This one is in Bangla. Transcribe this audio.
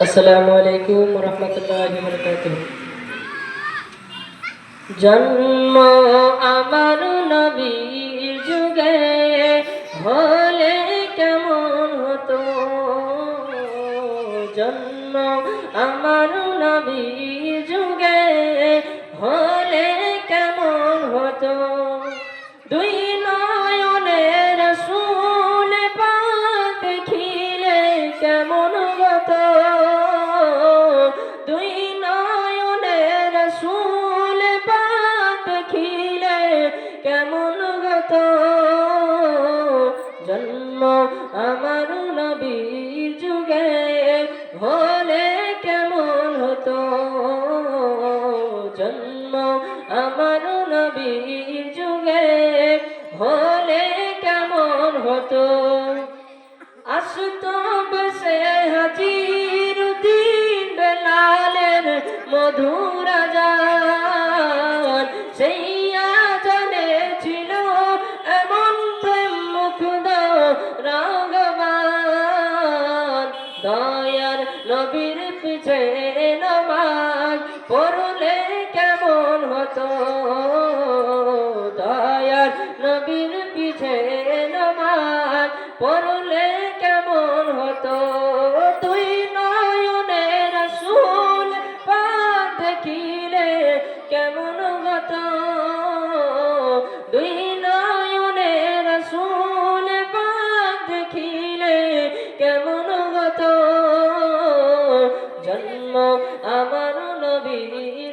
আসসালামু আলাইকুম রহমতুল্লাহি ওয়া বারাকাতুহু। জন্ম আমার নবীর যুগে হলে কেমন হতো। জন্ম আমার নবীর যুগে হলে কেমন হতো। দুই নয়নে রাসূল পাক দেখিলে কেমন হতো। দুই নয়নে রাসূল পাক দেখিলে কেমন হতো। জন্ম আমার নবীর যুগে হলে কেমন হতো। জন্ম আমার নবীর যুগে হলে কেমন হতো। আসতো বসে হাজির দিন বেলালের মধুর আযান, সেই আযানে ছিল এমন প্রেম মুগ্ধ রাগবান। দয়ার নবীর পিছে নামাজ পড়লে কেমন হতো। দয়ার নবীর পিছে নামাজ পড়লে কেমন হতো। তুই নয়নে রাসূল পাক দেখিলে কেমন হতো। দুই নয়নে রাসূল পাক দেখিলে কেমন হতো। জন্ম আমার নবীর